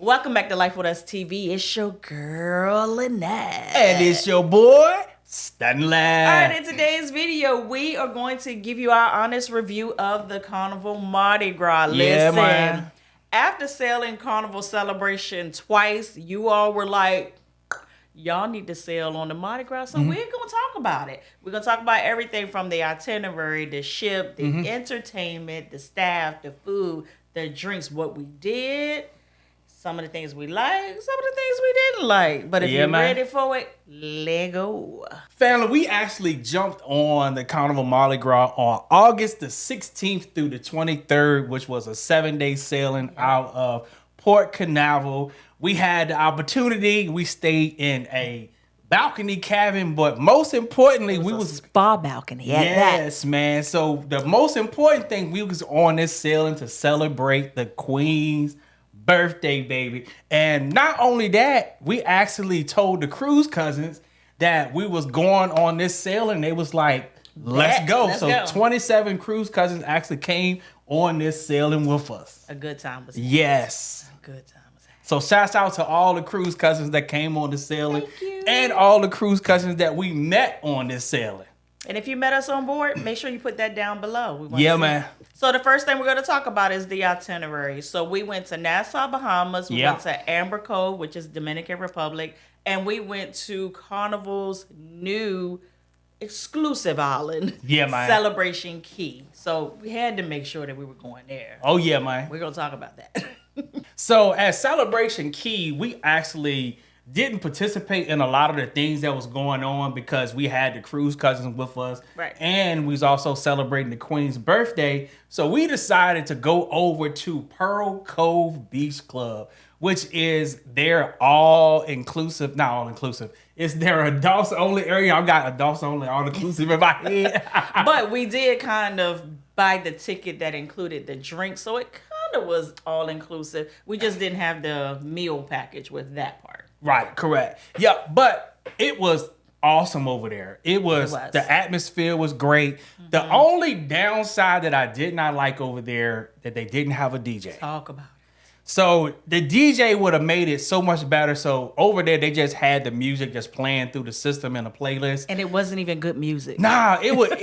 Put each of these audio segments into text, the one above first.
Welcome back to Life with Us TV. It's your girl, Lynette. And it's your boy, Stanley. All right, in today's video, we are going to give you our honest review of the Carnival Mardi Gras. Yeah, Listen, man. after sailing Carnival Celebration twice, you all were like, y'all need to sail on the Mardi Gras, so we're going to talk about it. We're going to talk about everything from the itinerary, the ship, the entertainment, the staff, the food, the drinks, what we did, some of the things we liked, some of the things we didn't like. But if Yeah, you're man. ready for it, let go. Family, we actually jumped on the Carnival Mardi Gras on August the 16th through the 23rd, which was a 7-day sailing out of Port Carnival. We had the opportunity. We stayed in a balcony cabin, but most importantly, we was spa balcony. yes, man. So the most important thing, we was on this sailing to celebrate the Queen's birthday, baby. And not only that, we actually told the cruise cousins that we was going on this sailing. They was like, let's go. Let's So go. 27 cruise cousins actually came on this sailing with us. A good time was had. Yes. A good time was had. So shouts out to all the cruise cousins that came on the sailing. Thank you. And all the cruise cousins that we met on this sailing. And if you met us on board, make sure you put that down below. We want Yeah, to see. man. So the first thing we're going to talk about is the itinerary. So we went to Nassau, Bahamas. We Yeah. went to Amber Cove, which is Dominican Republic. And we went to Carnival's new exclusive island, Yeah, man. Celebration Key. So we had to make sure that we were going there. Oh, yeah, man. We're going to talk about that. So at Celebration Key, we actually didn't participate in a lot of the things that was going on because we had the cruise cousins with us. Right. And we was also celebrating the Queen's birthday. So we decided to go over to Pearl Cove Beach Club, which is their all-inclusive, not all-inclusive, it's their adults-only area. I got adults-only, all-inclusive in my head. But we did kind of buy the ticket that included the drink. So it kind of was all-inclusive. We just didn't have the meal package with that part. Right, correct. Yeah, but it was awesome over there. It was. The atmosphere was great. The only downside that I did not like over there that they didn't have a DJ. Talk about it. So the DJ would have made it so much better. So over there they just had the music just playing through the system in a playlist. And it wasn't even good music. Nah, it would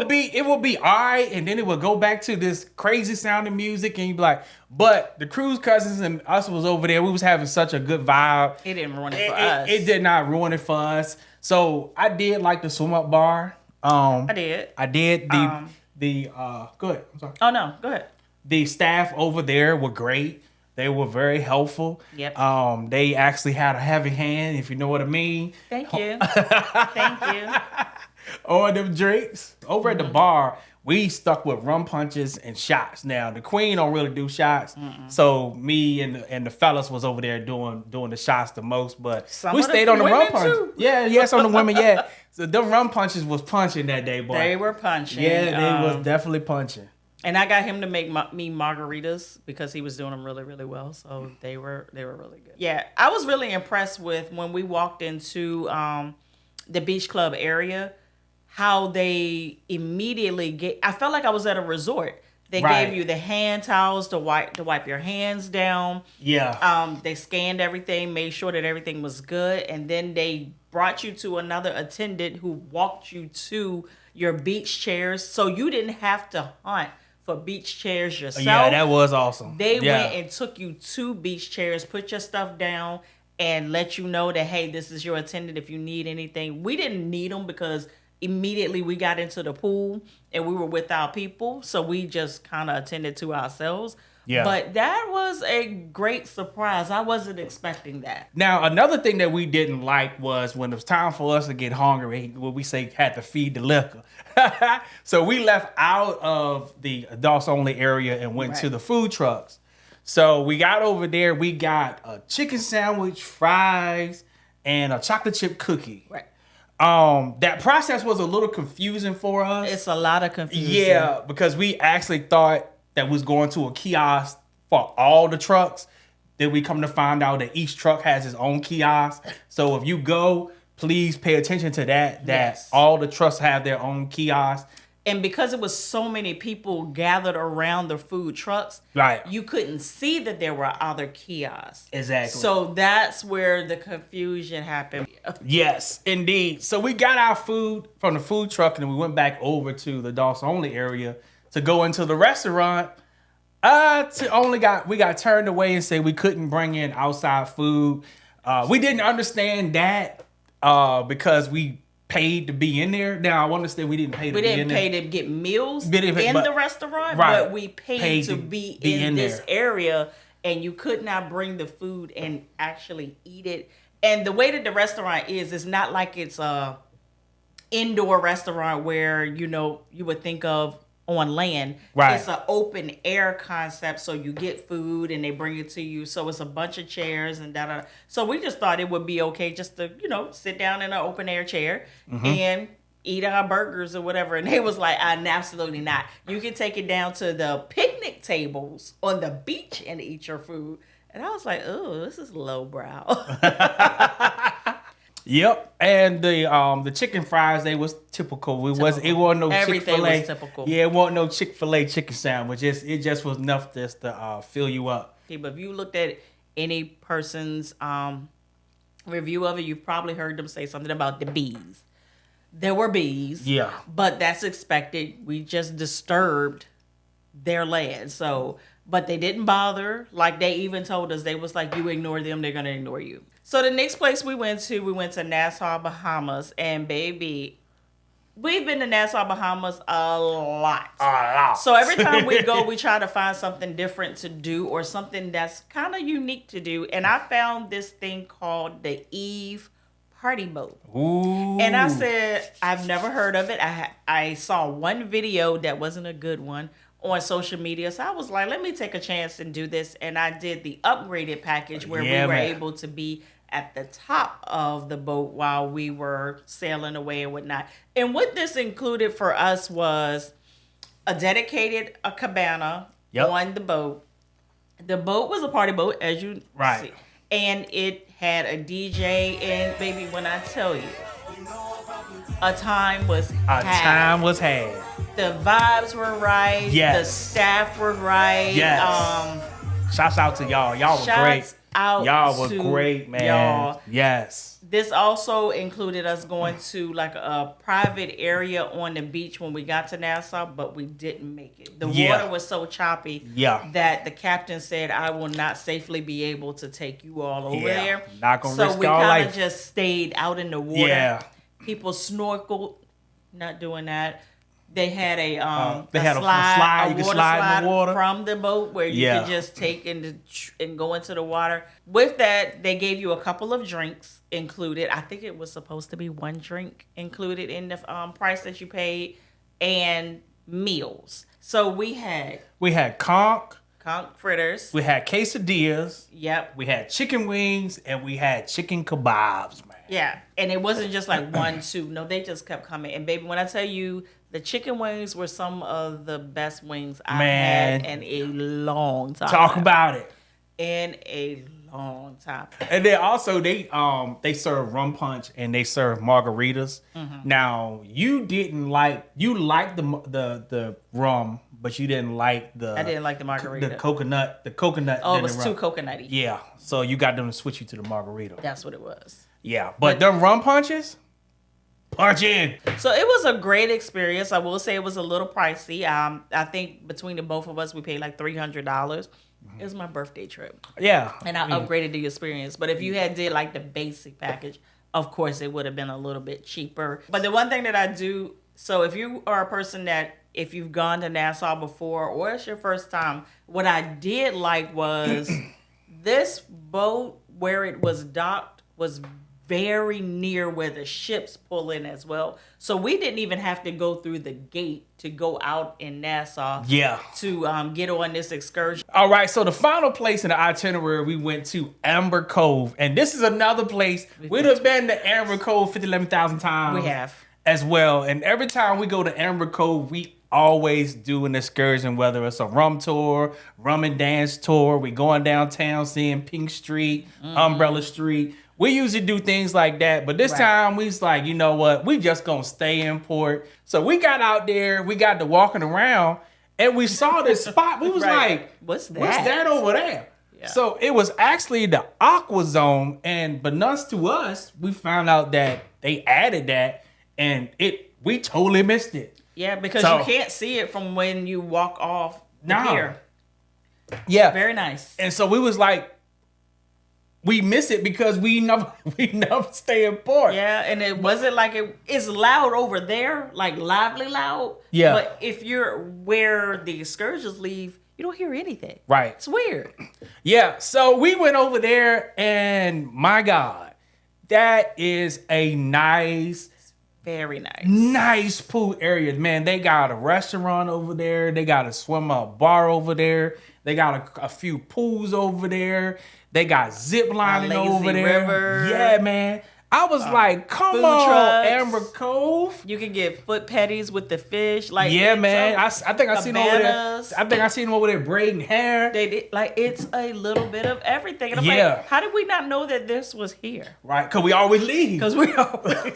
be all right, and then it would go back to this crazy sounding music, and you'd be like, but the cruise cousins and us was over there. We was having such a good vibe. It didn't ruin it for us. It did not ruin it for us. So I did like the swim up bar. I did. I did the go ahead. I'm sorry. Oh, no. Go ahead. The staff over there were great. They were very helpful. Yep. They actually had a heavy hand, if you know what I mean. Thank you. Thank you. On them drinks. Over at the bar, we stuck with rum punches and shots. Now, the Queen don't really do shots. So me and the fellas was over there doing the shots the most. But Some we of the stayed on the rum women, punches. too. Yeah, some of the women, yeah. So them rum punches was punching that day, boy. They were punching. Yeah, they was definitely punching. And I got him to make me margaritas because he was doing them really, really well. So they were really good. Yeah, I was really impressed with when we walked into the beach club area, how they immediately I felt like I was at a resort. They Right. gave you the hand towels to wipe your hands down. Yeah. They scanned everything, made sure that everything was good, and then they brought you to another attendant who walked you to your beach chairs, so you didn't have to hunt for beach chairs yourself. Yeah, that was awesome. They Yeah. went and took you to beach chairs, put your stuff down, and let you know that, hey, this is your attendant if you need anything. We didn't need them because immediately we got into the pool and we were with our people, so we just kind of attended to ourselves. Yeah. But that was a great surprise. I wasn't expecting that. Now, another thing that we didn't like was when it was time for us to get hungry, what we say had to feed the liquor. So we left out of the adults only area and went to Right. the food trucks. So we got over there, we got a chicken sandwich, fries, and a chocolate chip cookie. Right. That process was a little confusing for us. It's a lot of confusion. Yeah, because we actually thought that we was going to a kiosk for all the trucks. Then we come to find out that each truck has its own kiosk. So if you go, please pay attention to that Yes. all the trucks have their own kiosk. And because it was so many people gathered around the food trucks, Right. you couldn't see that there were other kiosks. Exactly. So that's where the confusion happened. Yes, indeed. So we got our food from the food truck and we went back over to the adults only area to go into the restaurant. We got turned away and said we couldn't bring in outside food. We didn't understand that because we paid to be in there. Now I understand we didn't pay to be in there. We didn't pay to get meals in the restaurant, right, but we paid to be in this area, and you could not bring the food and actually eat it. And the way that the restaurant is, it's not like it's a indoor restaurant where, you know, you would think of on land. Right. It's an open air concept, so you get food and they bring it to you. So it's a bunch of chairs and da. So we just thought it would be okay just to, you know, sit down in an open air chair and eat our burgers or whatever. And they was like, absolutely not. You can take it down to the picnic tables on the beach and eat your food. And I was like, oh, this is lowbrow. Yep, and the chicken fries, they was typical. It wasn't no Everything Chick-fil-A. was typical. Yeah, it wasn't no Chick-fil-A chicken sandwich. It just was enough just to fill you up. Okay, but if you looked at any person's review of it, you've probably heard them say something about the bees. There were bees. Yeah. But that's expected. We just disturbed their land. So, but they didn't bother. Like they even told us, they was like, you ignore them, they're going to ignore you. So the next place we went to Nassau, Bahamas. And baby, we've been to Nassau, Bahamas a lot. So every time we go, we try to find something different to do or something that's kind of unique to do. And I found this thing called the Eve Party Boat. Ooh. And I said, I've never heard of it. I saw one video that wasn't a good one on social media. So I was like, let me take a chance and do this. And I did the upgraded package where we were able to be at the top of the boat while we were sailing away and whatnot. And what this included for us was a dedicated cabana on the boat. The boat was a party boat, as you see. And it had a DJ. And baby, when I tell you, a time was had. The vibes were right. Yes. The staff were right. Yes. Shouts out to y'all. Y'all were great. Y'all were great, man. Y'all. Yes. This also included us going to like a private area on the beach when we got to Nassau, but we didn't make it. The water was so choppy that the captain said, I will not safely be able to take you all over there. Not gonna risk our life. So we kind of just stayed out in the water. Yeah. People snorkeled. Not doing that. They had a slide. You could slide in the water from the boat where you could just take and go into the water. With that, they gave you a couple of drinks included. I think it was supposed to be one drink included in the price that you paid, and meals. So we had conch fritters. We had quesadillas. Yep. We had chicken wings and we had chicken kebabs, man. Yeah, and it wasn't just like 1, 2. No, they just kept coming. And baby, when I tell you, the chicken wings were some of the best wings I've had in a long time. Talk about it. In a long time. And then also they serve rum punch and they serve margaritas. Mm-hmm. Now you liked the rum, but you didn't like the. I didn't like the margarita. The coconut. Oh, it was too coconutty. Yeah, so you got them to switch you to the margarita. That's what it was. Yeah, but them rum punches. Punch in. So it was a great experience. I will say it was a little pricey. I think between the both of us, we paid like $300. Mm-hmm. It was my birthday trip. Yeah. And I upgraded the experience. But if you did like the basic package, of course it would have been a little bit cheaper. But the one thing that I do, so if you are a person that, if you've gone to Nassau before or it's your first time, what I did like was this boat where it was docked was very near where the ships pull in as well. So we didn't even have to go through the gate to go out in Nassau to get on this excursion. All right, so the final place in the itinerary, we went to Amber Cove. And this is another place. We'd have been to Amber Cove 11,000 times. We have. As well. And every time we go to Amber Cove, we always do an excursion, whether it's a rum tour, rum and dance tour. We going downtown seeing Pink Street, Umbrella Street. We usually do things like that. But this time we was like, you know what? We just gonna stay in port. So we got out there, we got to walking around, and we saw this spot. We was like, what's that? What's that over there? Yeah. So it was actually the Aqua Zone, and beknownst to us, we found out that they added that, and we totally missed it. Yeah, because you can't see it from when you walk off the pier. Yeah. Very nice. And so we was like, we miss it because we never stay in port. Yeah, and it wasn't like it's loud over there, like lively loud. Yeah. But if you're where the excursions leave, you don't hear anything. Right. It's weird. Yeah. So we went over there, and my God, that is a very nice pool area. Man, they got a restaurant over there. They got a swim up bar over there. They got a few pools over there. They got zip lining over there. River. Yeah, man. I was like, come on, trucks. Amber Cove. You can get foot patties with the fish. Like, yeah, man. I think I seen them over there. I think I seen them over there braiding hair. They did, like, it's a little bit of everything. And I'm like, how did we not know that this was here? Right, because we always leave.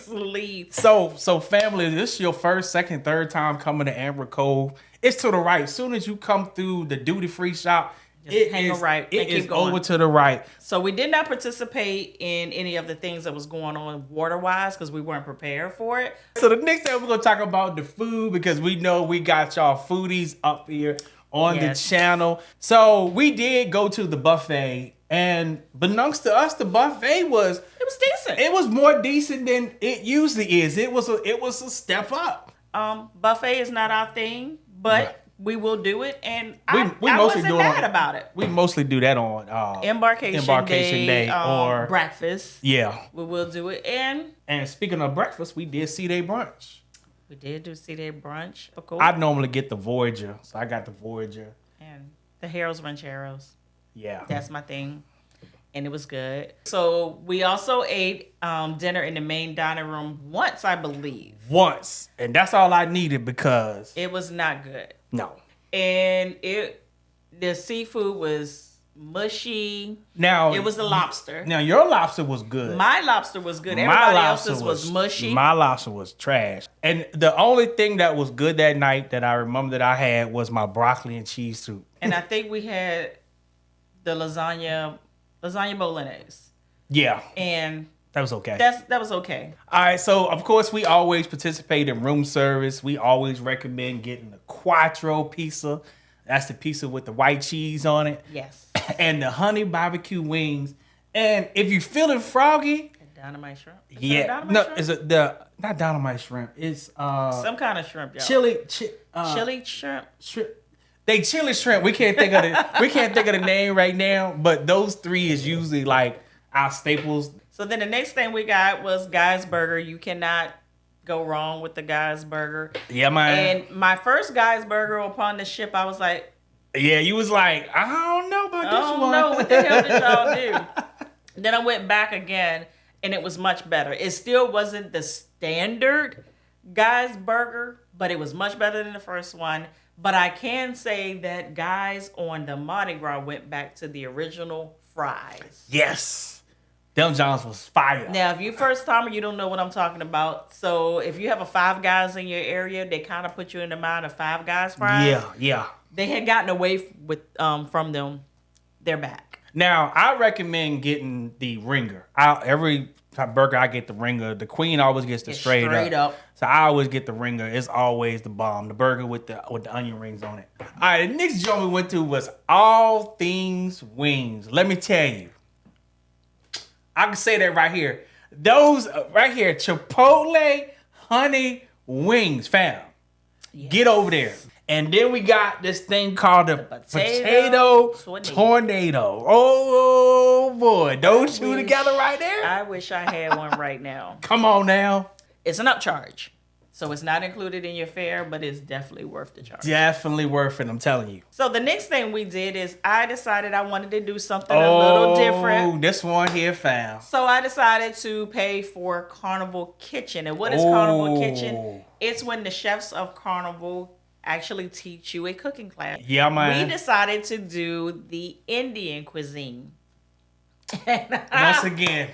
Leave. So family, this is your first, second, third time coming to Amber Cove. It's to the right. As soon as you come through the duty-free shop, it is over to the right. So we did not participate in any of the things that was going on water-wise because we weren't prepared for it. So the next time we're going to talk about the food because we know we got y'all foodies up here on the channel. So we did go to the buffet, and beknownst to us, the buffet was decent. It was more decent than it usually is. It was a step up. Buffet is not our thing, but... Right. We will do it, and I mostly wasn't mad about it. We mostly do that on embarkation day or breakfast. Yeah, we will do it. And speaking of breakfast, we did C-Day brunch. We did do C-Day brunch. Cool. I normally get the Voyager, so I got the Voyager and the Harold's Rancheros. Yeah, that's my thing, and it was good. So we also ate dinner in the main dining room once, I believe. Once, and that's all I needed because it was not good. No. And the seafood was mushy. Now it was the lobster. Now your lobster was good. My lobster was good. Everybody else's was mushy. My lobster was trash. And the only thing that was good that night that I remember that I had was my broccoli and cheese soup. And I think we had the lasagna bolognese. Yeah. And that was okay. That was okay. All right, so of course we always participate in room service. We always recommend getting the Quattro pizza. That's the pizza with the white cheese on it. Yes. And the honey barbecue wings. And if you're feeling froggy, dynamite shrimp. Is it not dynamite shrimp? It's some kind of shrimp, y'all. Chili shrimp. They chili shrimp. We can't think of the name right now, but those three is usually like our staples. So then the next thing we got was Guy's Burger. You cannot go wrong with the Guy's Burger. Yeah, man. And my first Guy's Burger upon the ship, I was like... Yeah, you was like, I don't know about this one. I don't know. What the hell did y'all do? Then I went back again, and it was much better. It still wasn't the standard Guy's Burger, but it was much better than the first one. But I can say that Guy's on the Mardi Gras went back to the original fries. Yes. Them Johns was fire. Now, if you first timer, you don't know what I'm talking about. So if you have a Five Guys in your area, they kind of put you in the mind of Five Guys fries. Yeah. They had gotten away from them. They're back. Now, I recommend getting the ringer. Every burger I get the ringer. The queen always gets the straight up. So I always get the ringer. It's always the bomb. The burger with the onion rings on it. All right, the next joint we went to was All Things Wings. Let me tell you. I can say that right here. Those right here, Chipotle honey wings, fam. Yes. Get over there. And then we got this thing called the potato tornado. Oh boy, those two together right there. I wish I had one right now. Come on now. It's an upcharge. So it's not included in your fare, but it's definitely worth the charge. Definitely worth it, I'm telling you. So the next thing we did is I decided I wanted to do something a little different. Oh, this one here, fam. So I decided to pay for Carnival Kitchen. And what is Carnival Kitchen? It's when the chefs of Carnival actually teach you a cooking class. Yeah, man. We decided to do the Indian cuisine. Once again,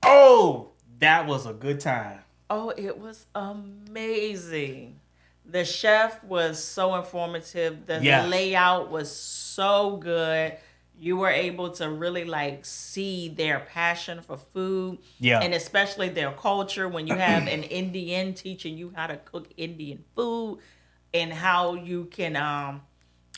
oh, that was a good time. Oh, it was amazing. The chef was so informative. The Yes. layout was so good. You were able to really like see their passion for food. Yeah. And especially their culture when you have an Indian teaching you how to cook Indian food and how you can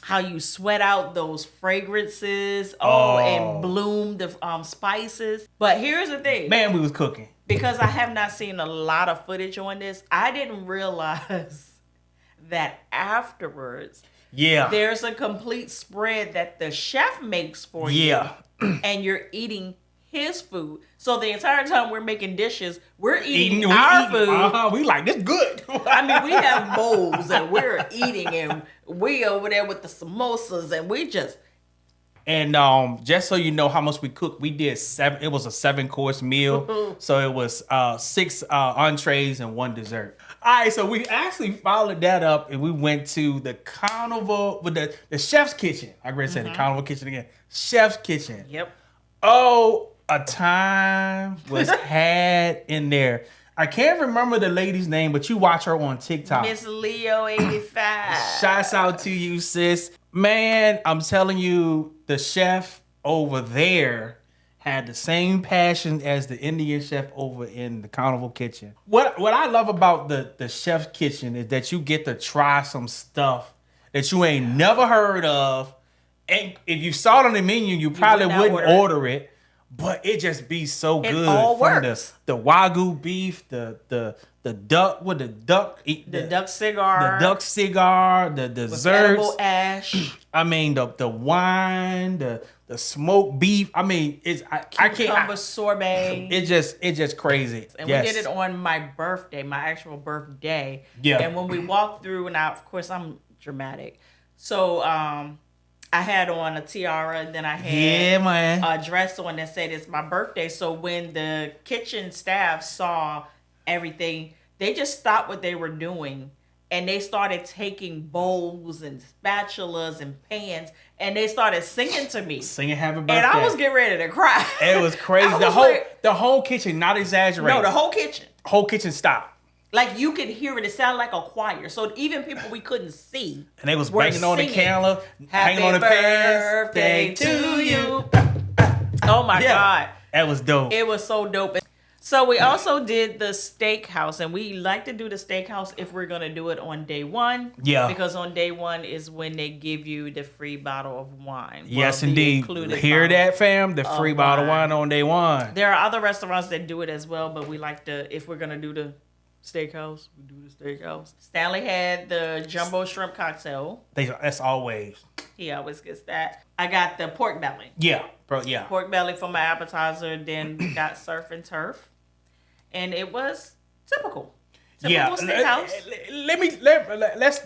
how you sweat out those fragrances and bloom the spices. But here's the thing. Man, we was cooking. Because I have not seen a lot of footage on this, I didn't realize that afterwards, there's a complete spread that the chef makes for you, and you're eating his food. So the entire time we're making dishes, we're eating our food. We like this good. I mean, we have bowls and we're eating, and we over there with the samosas, and we just. And just so you know how much we cooked, we did 7. It was a 7-course meal, so it was 6 entrees and 1 dessert. All right, so we actually followed that up, and we went to the Carnival with the chef's kitchen. I read say the Carnival kitchen again. Chef's kitchen. Yep. Oh, a time was had in there. I can't remember the lady's name, but you watch her on TikTok. Miss Leo 85. Shouts out to you, sis. Man, I'm telling you, the chef over there had the same passion as the Indian chef over in the Carnival kitchen. What I love about the chef's kitchen is that you get to try some stuff that you ain't never heard of. And if you saw it on the menu, you probably wouldn't order it. But it just be so good. It all from works. The Wagyu beef, the duck with the duck, the duck cigar, the desserts, edible ash. I mean the wine, the smoked beef. I mean I can't. Sorbet. It just crazy. And we did it on my birthday, my actual birthday. Yeah. And when we walked through, and of course I'm dramatic, so I had on a tiara, and then I had a dress on that said it's my birthday. So when the kitchen staff saw everything, they just stopped what they were doing, and they started taking bowls and spatulas and pans, and they started singing to me. Singing happy birthday. And I was getting ready to cry. It was crazy. The whole kitchen, not exaggerating. No, the whole kitchen. Whole kitchen stopped. Like you could hear it. It sounded like a choir. So even people we couldn't see. And they was banging on the candle, hanging on the pans. Happy birthday to you. Oh my God. That was dope. It was so dope. So we also did the steakhouse, and we like to do the steakhouse if we're going to do it on day 1. Yeah. Because on day 1 is when they give you the free bottle of wine. Yes, indeed. Hear that, fam? The free bottle of wine on day 1. There are other restaurants that do it as well, but we like to, if we're going to do the steakhouse, we do the steakhouse. Stanley had the jumbo shrimp cocktail. That's always. He always gets that. I got the pork belly. Yeah, bro. Yeah. Pork belly for my appetizer. Then got surf and turf, and it was typical. Steakhouse. Let's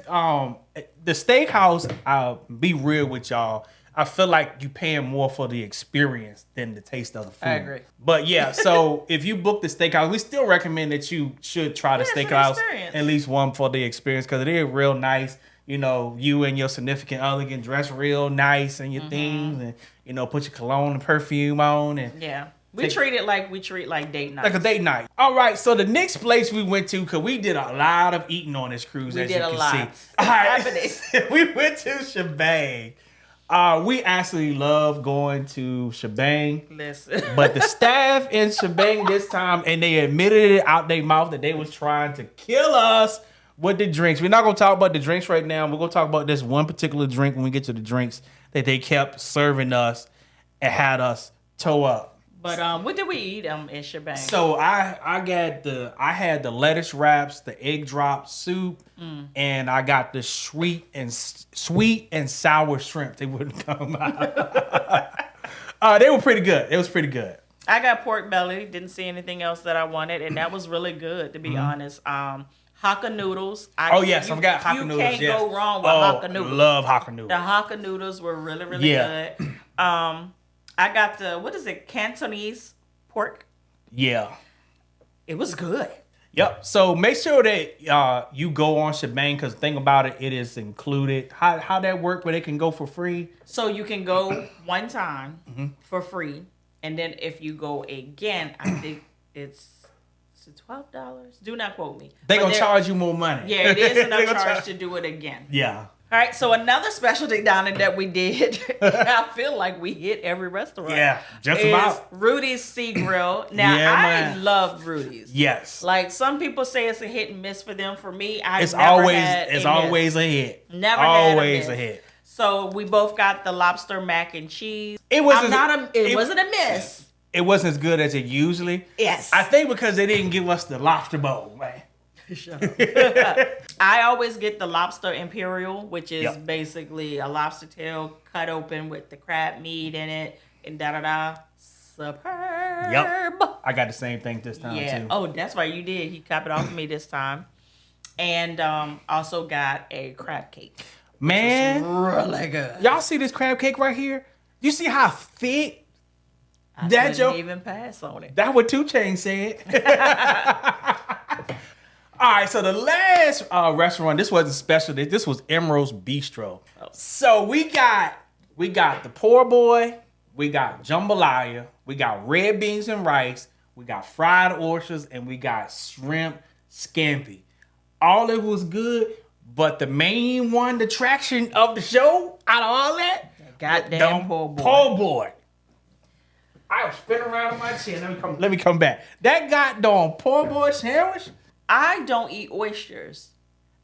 the steakhouse. I'll be real with y'all. I feel like you paying more for the experience than the taste of the food. I agree. But yeah, so if you book the steakhouse, we still recommend that you should try the steakhouse at least one for the experience, because it is real nice. You know, you and your significant other get dressed real nice and your things, and you know, put your cologne and perfume on, and we treat it like we treat like date night. Like a date night. All right, so the next place we went to, because we did a lot of eating on this cruise, as you can see. All right, we went to Shebang. We actually love going to Shebang. Listen. But the staff in Shebang this time, and they admitted it out their mouth that they was trying to kill us with the drinks. We're not going to talk about the drinks right now. We're going to talk about this one particular drink when we get to the drinks that they kept serving us and had us toe up. But what did we eat in Shebang? So I had the lettuce wraps, the egg drop soup, and I got the sweet and sour shrimp. They wouldn't come out. They were pretty good. It was pretty good. I got pork belly. Didn't see anything else that I wanted, and that was really good, to be honest. Hakka noodles. I forgot Hakka noodles. You can't go wrong with Hakka noodles. Love Hakka noodles. The Hakka noodles were really, really good. I got the, Cantonese pork. Yeah. It was good. Yep. So make sure that you go on Shebang because the thing about it, it is included. How that work where they can go for free? So you can go one time for free, and then if you go again, I think it's $12. Do not quote me. They gonna charge you more money. Yeah, it is enough charge to do it again. Yeah. All right, so another specialty dining that we did, I feel like we hit every restaurant. Yeah, just is about. Rudy's Sea Grill. Now, I love Rudy's. Yes. Like, some people say it's a hit and miss for them. For me, it's always a hit. Never always had a hit. So we both got the lobster mac and cheese. It wasn't a miss. It wasn't as good as it usually. Yes. I think because they didn't give us the lobster bowl, man. Shut up. I always get the lobster imperial, which is basically a lobster tail cut open with the crab meat in it and superb. Yep. I got the same thing this time too. Oh, that's right, you did. He copied off of me this time. And also got a crab cake. Man, really good. Y'all see this crab cake right here? You see how thick? I couldn't even pass on it. That's what 2 Chainz said. All right, so the last restaurant, this wasn't special. This was Emerald's Bistro. Oh. So we got the poor boy, we got jambalaya, we got red beans and rice, we got fried oysters, and we got shrimp scampi. All it was good, but the main one, the attraction of the show, out of all that, goddamn poor boy. Poor boy. I was spinning around in my chair. Let me come back. That goddamn poor boy sandwich. I don't eat oysters.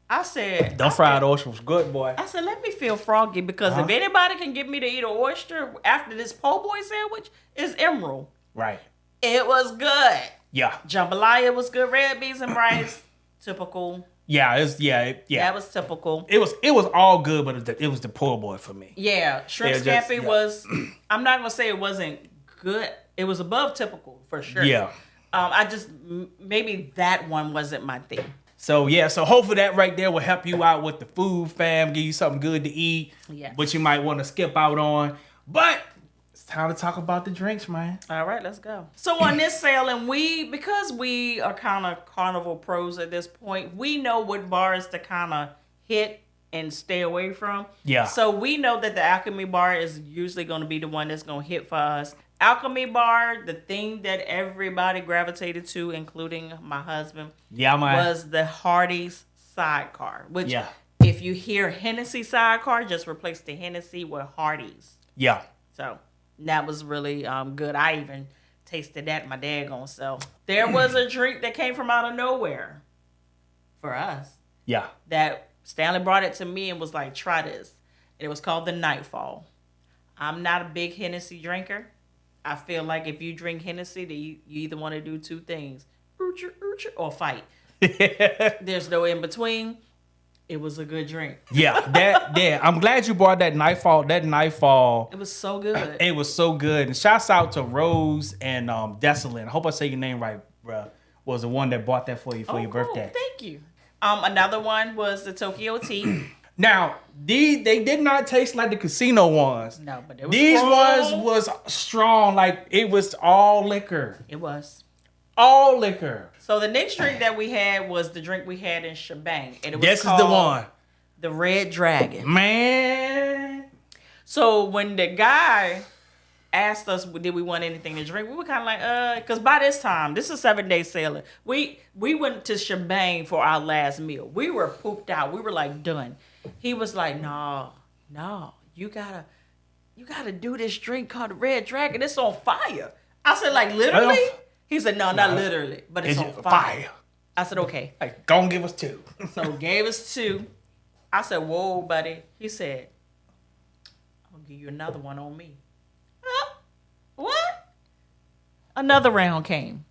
I said... fried oyster was good, boy. I said, let me feel froggy because if anybody can get me to eat an oyster after this po' boy sandwich, it's Emerald. Right. It was good. Yeah. Jambalaya was good. Red beans and rice. Typical. Yeah, That was typical. It was all good, but it was the poor boy for me. Yeah. Shrimp scampi was... I'm not going to say it wasn't good. It was above typical, for sure. Yeah. Maybe that one wasn't my thing. So hopefully that right there will help you out with the food, fam, give you something good to eat, but you might want to skip out on. But it's time to talk about the drinks, man. All right, let's go. So on this sale, and because we are kind of carnival pros at this point, we know what bars to kind of hit and stay away from. Yeah. So we know that the Alchemy bar is usually going to be the one that's going to hit for us. Alchemy bar, the thing that everybody gravitated to, including my husband, was the Hardy's sidecar. Which, if you hear Hennessy sidecar, just replace the Hennessy with Hardy's. Yeah. So that was really good. I even tasted that my daggone self. There was a drink that came from out of nowhere for us. Yeah. That Stanley brought it to me and was like, try this. And it was called the Nightfall. I'm not a big Hennessy drinker. I feel like if you drink Hennessy, you either want to do 2 things, or fight. There's no in between. It was a good drink. Yeah, I'm glad you brought that Nightfall. It was so good. It was so good. And shouts out to Rose and Desolin. I hope I say your name right, bruh. Was the one that bought that for you for your birthday. Thank you. Another one was the Tokyo Tea. Now, they did not taste like the casino ones. No, but it was these strong. ones was strong. Like, it was all liquor. It was. All liquor. So the next drink that we had was the drink we had in Shebang. And it was this is the one. The Red Dragon. Man. So when the guy asked us, did we want anything to drink? We were kind of like, because by this time, this is 7-day sailing. We went to Shebang for our last meal. We were pooped out. We were like done. He was like, no, you gotta do this drink called the Red Dragon. It's on fire. I said, like, literally? He said, no, not literally, but it's on fire. I said, okay. Like, go and give us 2. So gave us 2. I said, whoa, buddy. He said, I'll give you another one on me. What? Another round came.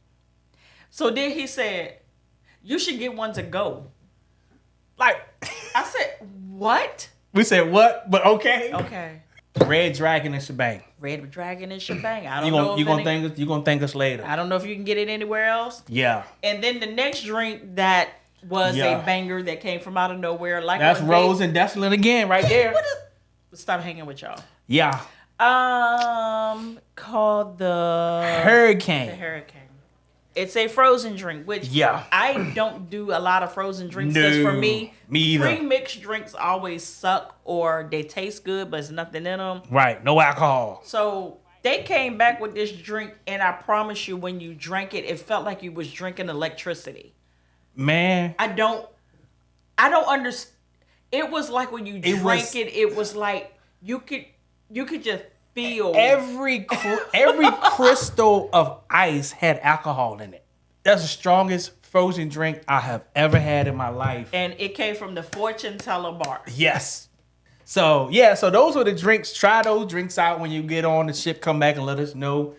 So then he said, you should get one to go. Like, I said, what? We said what? But okay. Okay. Red Dragon and Shebang. Red Dragon and Shebang. I don't know. You're gonna thank us later. I don't know if you can get it anywhere else. Yeah. And then the next drink that was a banger that came from out of nowhere. Like that's Rose and Desolin again, right there. Stop hanging with y'all. Yeah. Called the Hurricane. The Hurricane. It's a frozen drink, which I don't do a lot of frozen drinks. Because for me either. Pre-mixed drinks always suck or they taste good, but there's nothing in them. Right, no alcohol. So they came back with this drink, and I promise you, when you drank it, it felt like you was drinking electricity. Man, I don't understand. It was like when you drank it was like you could just feel every crystal of ice had alcohol in it. That's the strongest frozen drink I have ever had in my life. And it came from the fortune teller bar. Yes. So those were the drinks. Try those drinks out when you get on the ship. Come back and let us know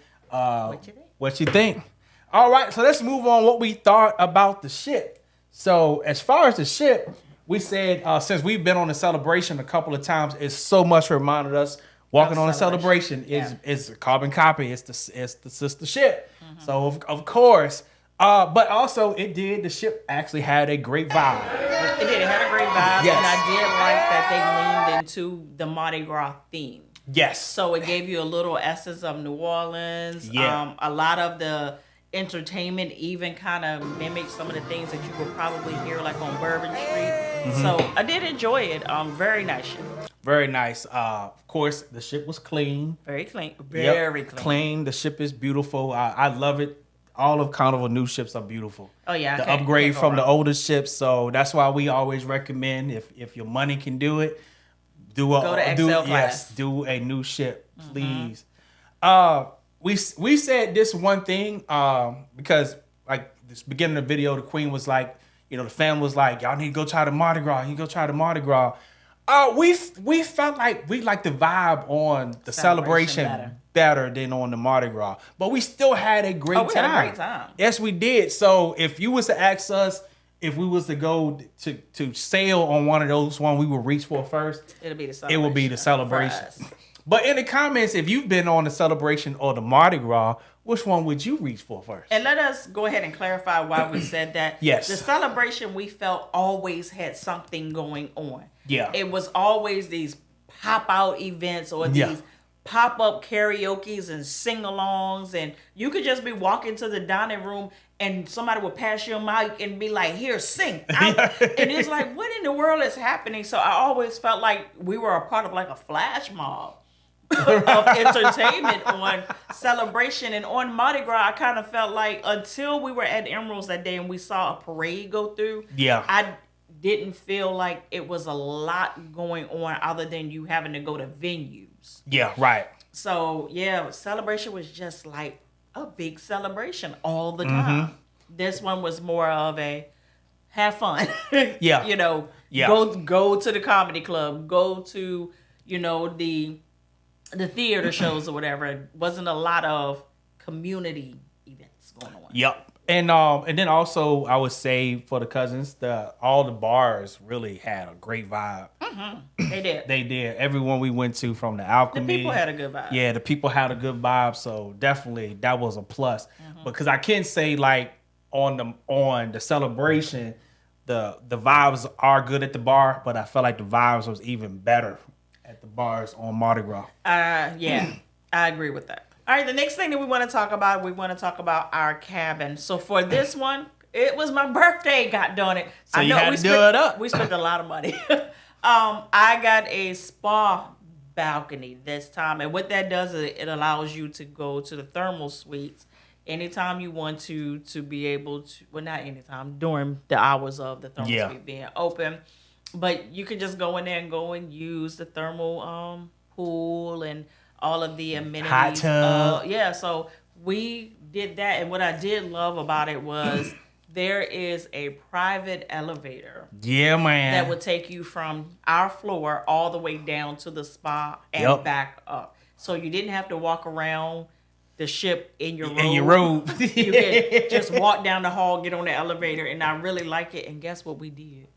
what you think. All right, so let's move on what we thought about the ship. So as far as the ship, we said since we've been on the Celebration a couple of times, it's so much reminded us walking on a Celebration is a carbon copy. It's the sister ship. Mm-hmm. So of course, but also the ship actually had a great vibe. It did. It had a great vibe, yes. And I did like that they leaned into the Mardi Gras theme. Yes. So it gave you a little essence of New Orleans. Yeah. A lot of the entertainment even kind of mimicked some of the things that you would probably hear like on Bourbon Street. Mm-hmm. So I did enjoy it. Very nice ship. Very nice. Of course, the ship was clean. Very clean. Very clean. The ship is beautiful. I love it. All of Carnival new ships are beautiful. Oh yeah. The upgrade from the older ships. So that's why we always recommend if your money can do it, go to XL class. Yes, do a new ship, please. Mm-hmm. We said this one thing because like this beginning of the video, the Queen was like, the family was like, y'all need to go try the Mardi Gras. You go try the Mardi Gras. We felt like we liked the vibe on the celebration better than on the Mardi Gras, but we still had a great time. Had a great time. Yes, we did. So if you was to ask us if we was to go to sail on one of those one we would reach for first, it would be the celebration. But in the comments, if you've been on the Celebration or the Mardi Gras, which one would you reach for first? And let us go ahead and clarify why we said that. Yes. The Celebration, we felt, always had something going on. Yeah. It was always these pop-out events or these pop-up karaoke's and sing-alongs. And you could just be walking to the dining room and somebody would pass you a mic and be like, here, sing. And it's like, what in the world is happening? So I always felt like we were a part of like a flash mob of entertainment on Celebration. And on Mardi Gras, I kind of felt like until we were at Emeralds that day and we saw a parade go through, I didn't feel like it was a lot going on other than you having to go to venues. Yeah, right. So, Celebration was just like a big celebration all the time. Mm-hmm. This one was more of a have fun. Go to the comedy club, go to, the theater shows or whatever. It wasn't a lot of community events going on. Yep. And then also I would say for the cousins, all the bars really had a great vibe. Mm-hmm. They did. They did. Everyone we went to from the Alchemy. The people had a good vibe. Yeah, the people had a good vibe. So definitely that was a plus. Mm-hmm. Because I can say like on the Celebration, the vibes are good at the bar, but I felt like the vibes was even better at the bars on Mardi Gras. I agree with that. All right, the next thing that we want to talk about our cabin. So for this one, it was my birthday, God darn it. So you had to do it up. We spent a lot of money. I got a spa balcony this time. And what that does is it allows you to go to the thermal suites anytime you want to be able to, well, not anytime, during the hours of the thermal suite being open. But you can just go in there and use the thermal pool and all of the amenities. Hot tub. So we did that. And what I did love about it was there is a private elevator. Yeah, man. That would take you from our floor all the way down to the spa and back up. So you didn't have to walk around the ship in your robe. You could just walk down the hall, get on the elevator, and I really like it. And guess what we did?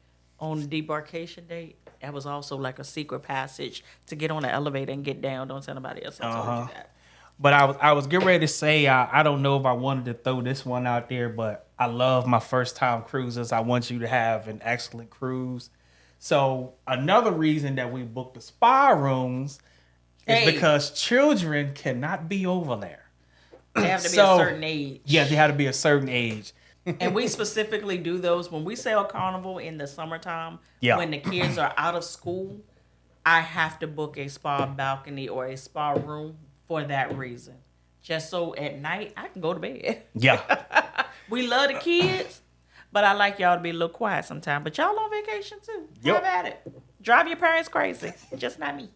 On the debarkation date, that was also like a secret passage to get on the elevator and get down. Don't tell nobody else I told you that. But I was getting ready to say, I don't know if I wanted to throw this one out there, but I love my first time cruises. I want you to have an excellent cruise. So another reason that we booked the spa rooms is because children cannot be over there. They have to be a certain age. Yeah, they have to be a certain age. And we specifically do those when we sail Carnival in the summertime. Yeah. When the kids are out of school, I have to book a spa balcony or a spa room for that reason. Just so at night I can go to bed. Yeah. We love the kids, but I like y'all to be a little quiet sometimes. But y'all on vacation too. Yep. Have at it. Drive your parents crazy. Just not me.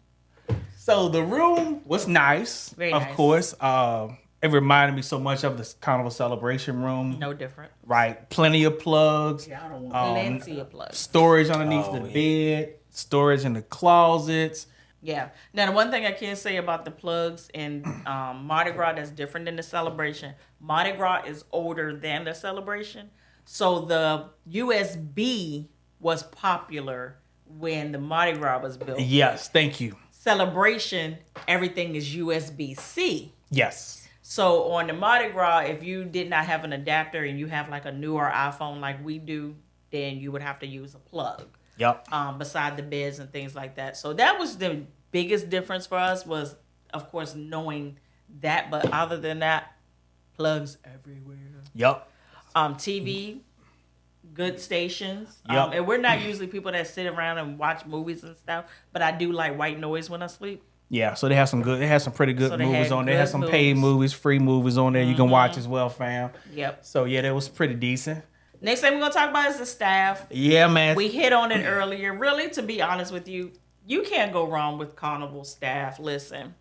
So the room was nice, Very of nice. course. It reminded me so much of the Carnival Celebration room. No different. Right. Plenty of plugs. Yeah, I don't want plenty of plugs. Storage underneath the bed. Storage in the closets. Yeah. Now, the one thing I can say about the plugs in Mardi Gras that's different than the celebration, Mardi Gras is older than the celebration. So the USB was popular when the Mardi Gras was built. Yes, thank you. Celebration, everything is USB-C. Yes. So on the Mardi Gras, if you did not have an adapter and you have like a newer iPhone like we do, then you would have to use a plug. Yep. Beside the beds and things like that. So that was the biggest difference for us was, of course, knowing that. But other than that, plugs everywhere. Yep. TV, good stations. Yep. And we're not usually people that sit around and watch movies and stuff, but I do like white noise when I sleep. Yeah, so they have some pretty good So they movies had on there. They good have some paid movies, free movies on there you can watch as well, fam. Yep. So yeah, that was pretty decent. Next thing we're going to talk about is the staff. Yeah, man. We hit on it earlier. Really, to be honest with you, you can't go wrong with Carnival staff. Listen,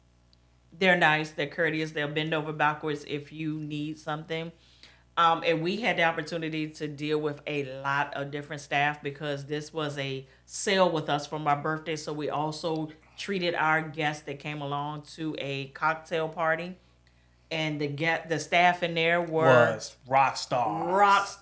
they're nice. They're courteous. They'll bend over backwards if you need something. And we had the opportunity to deal with a lot of different staff because this was a sale with us for my birthday. So we also treated our guests that came along to a cocktail party. And the staff in there was rock stars,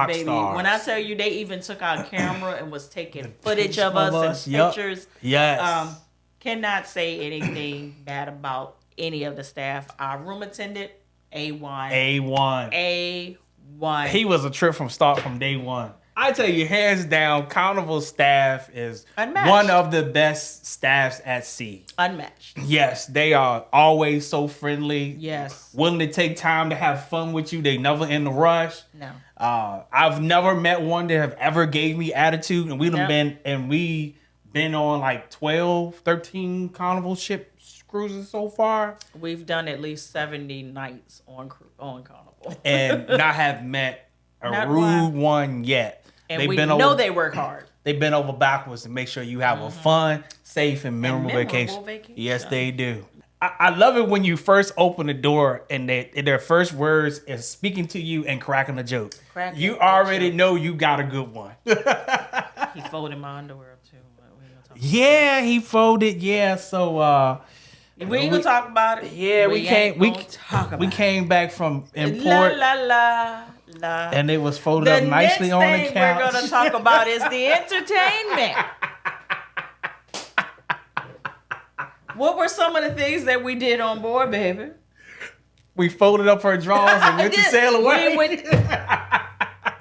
baby. When I tell you, they even took our camera and was taking footage of us and pictures. Yes. Cannot say anything bad about any of the staff. Our room attendant, A1. A1. He was a trip from day one. I tell you, hands down, Carnival staff is Unmatched. one of the best staffs at sea. Unmatched. Yes, they are always so friendly. Yes. Willing to take time to have fun with you. They never in a rush. No. I've never met one that have ever gave me attitude. And we've been on like 12, 13 Carnival ship cruises so far. We've done at least 70 nights on Carnival. And not have met a rude one yet. And we know they work hard. They've been over backwards to make sure you have a fun, safe, and memorable vacation. Yes, they do. I love it when you first open the door and their first words is speaking to you and cracking a joke. You already know you got a good one. He folded my underwear too. Yeah, he folded. Yeah, so we ain't gonna talk about it. Yeah, we came back from import. And it was folded up nicely on the couch. The next thing we're going to talk about is the entertainment. What were some of the things that we did on board, baby? We folded up her drawers and went to sail away.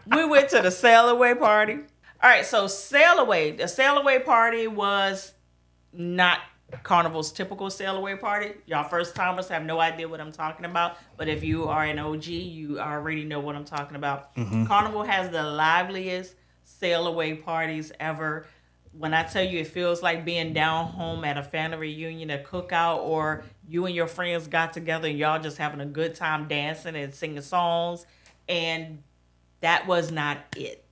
We went to the sail away party. All right, so sail away. The sail away party was not Carnival's typical sail away party. Y'all first timers have no idea what I'm talking about, but if you are an OG, you already know what I'm talking about. Mm-hmm. Carnival has the liveliest sail away parties ever. When I tell you, it feels like being down home at a family reunion, a cookout, or you and your friends got together and y'all just having a good time dancing and singing songs, and that was not it.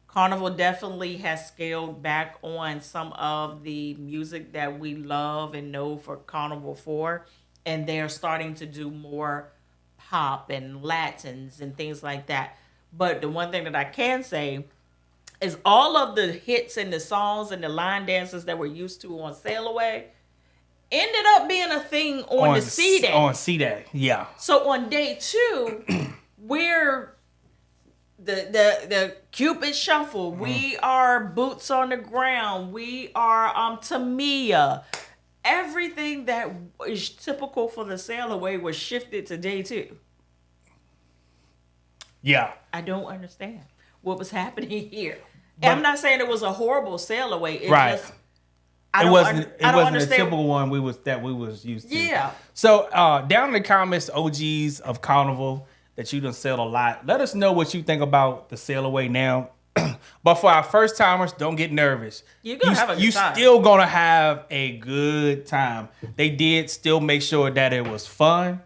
Carnival definitely has scaled back on some of the music that we love and know for Carnival 4. And they're starting to do more pop and Latins and things like that. But the one thing that I can say is all of the hits and the songs and the line dances that we're used to on Sail Away ended up being a thing on the Sea Day. On Sea Day, yeah. So on day 2, we're... The Cupid Shuffle. We are Boots on the Ground. We are Tamiya. Everything that is typical for the sail away was shifted to day 2. Yeah. I don't understand what was happening here. And I'm not saying it was a horrible sail away. It wasn't a understand. typical one we was used to. Yeah. So down in the comments, OGs of Carnival that you done sailed a lot. Let us know what you think about the sail away now. But for our first timers, don't get nervous. You're gonna have a good time. Still gonna have a good time. They did still make sure that it was fun,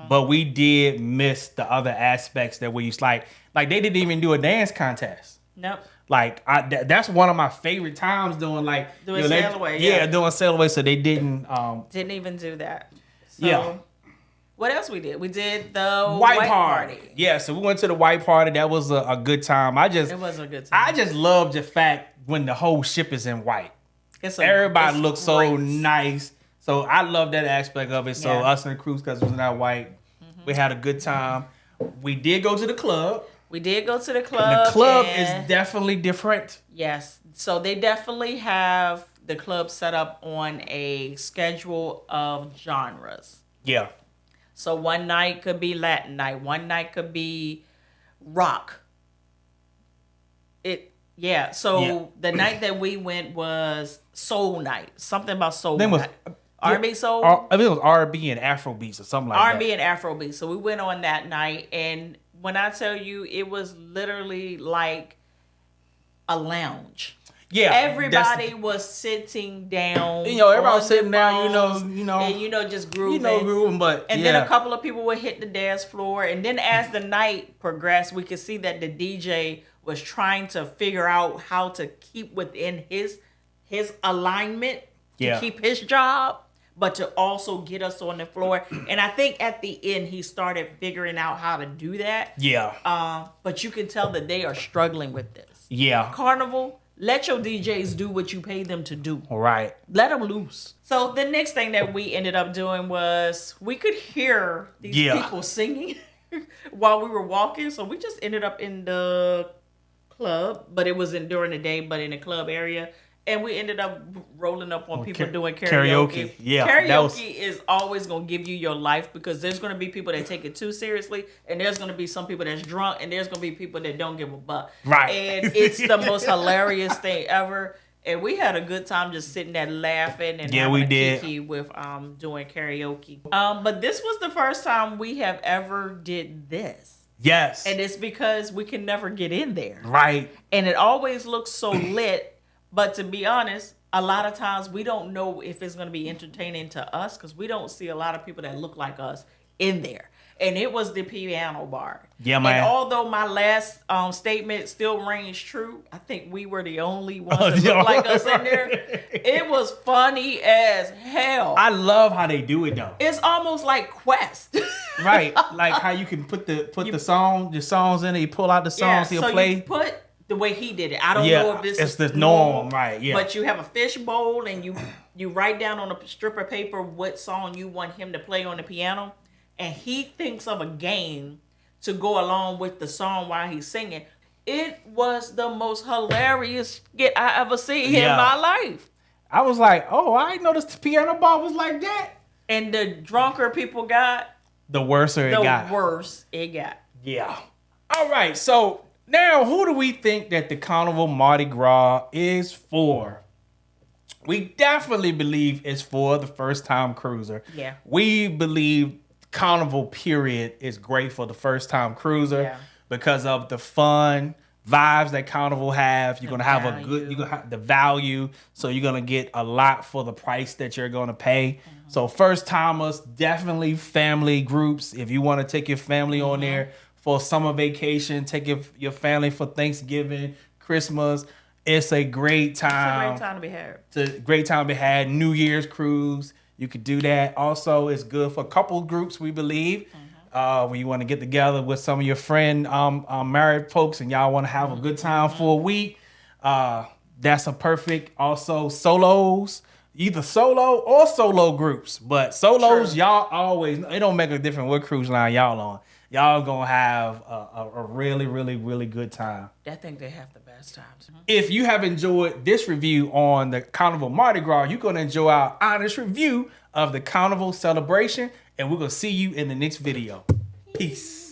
but we did miss the other aspects that we used like they didn't even do a dance contest. Nope. Like that's one of my favorite times doing sail away. Yeah, doing sail away. So they didn't even do that. So, yeah. What else we did? We did the white party. Yeah, so we went to the white party. That was a good time. It was a good time. I just love the fact when the whole ship is in white. Everybody looks so nice. So I love that aspect of it. So us and the cruise because it was not white. We had a good time. We did go to the club. We did go to the club. And the club is definitely different. Yes. So they definitely have the club set up on a schedule of genres. Yeah. So one night could be Latin night. One night could be rock. So the night that we went was soul night. Something about soul night. R&B soul? I think it was R&B and Afrobeats or something like that. R&B and Afrobeats. So we went on that night. And when I tell you, it was literally like a lounge. Yeah, everybody was sitting down. Everybody was sitting down. And just grooving. Grooving, but then a couple of people would hit the dance floor. And then as the night progressed, we could see that the DJ was trying to figure out how to keep within his alignment to keep his job, but to also get us on the floor. And I think at the end he started figuring out how to do that. Yeah. But you can tell that they are struggling with this. Yeah. Carnival. Let your DJs do what you pay them to do. All right. Let them loose. So the next thing that we ended up doing was we could hear these people singing while we were walking. So we just ended up in the club, but it wasn't during the day, but in the club area. And we ended up rolling up on people doing karaoke. Yeah, karaoke is always going to give you your life because there's going to be people that take it too seriously, and there's going to be some people that's drunk, and there's going to be people that don't give a buck. Right. And it's the most hilarious thing ever. And we had a good time just sitting there laughing and having a kiki with doing karaoke. But this was the first time we have ever did this. Yes. And it's because we can never get in there. Right. And it always looks so lit. But to be honest, a lot of times we don't know if it's going to be entertaining to us because we don't see a lot of people that look like us in there. And it was the piano bar. Yeah, man. And although my last statement still rings true, I think we were the only ones that looked like us in there. It was funny as hell. I love how they do it though. It's almost like Quest. Right. Like how you can put the songs in it, you pull out the songs, he'll play. You put the way he did it. I don't know if this is the norm, right? Yeah. But you have a fish bowl and you write down on a strip of paper what song you want him to play on the piano, and he thinks of a game to go along with the song while he's singing. It was the most hilarious skit I ever seen in my life. I was like, oh, I didn't know this piano bar was like that. And the drunker people got, the worse it got. The worse it got. Yeah. All right, so now, who do we think that the Carnival Mardi Gras is for? We definitely believe it's for the first-time cruiser. Yeah. We believe Carnival, period, is great for the first-time cruiser because of the fun vibes that Carnival have. You're going to have you're going to have the value, so you're going to get a lot for the price that you're going to pay. So first-timers, definitely family groups. If you want to take your family on there, for summer vacation, take your family for Thanksgiving, Christmas. It's a great time. It's a great time to be had. It's a great time to be had. New Year's cruise, you could do that. Also, it's good for couple groups, we believe. When you want to get together with some of your friend married folks and y'all want to have a good time for a week. That's a perfect. Also, solos. Either solo or solo groups. But solos, y'all always, it don't make a difference what cruise line y'all on. Y'all gonna have a really, really, really good time. I think they have the best times. If you have enjoyed this review on the Carnival Mardi Gras, you're gonna enjoy our honest review of the Carnival celebration, and we're gonna see you in the next video. Peace.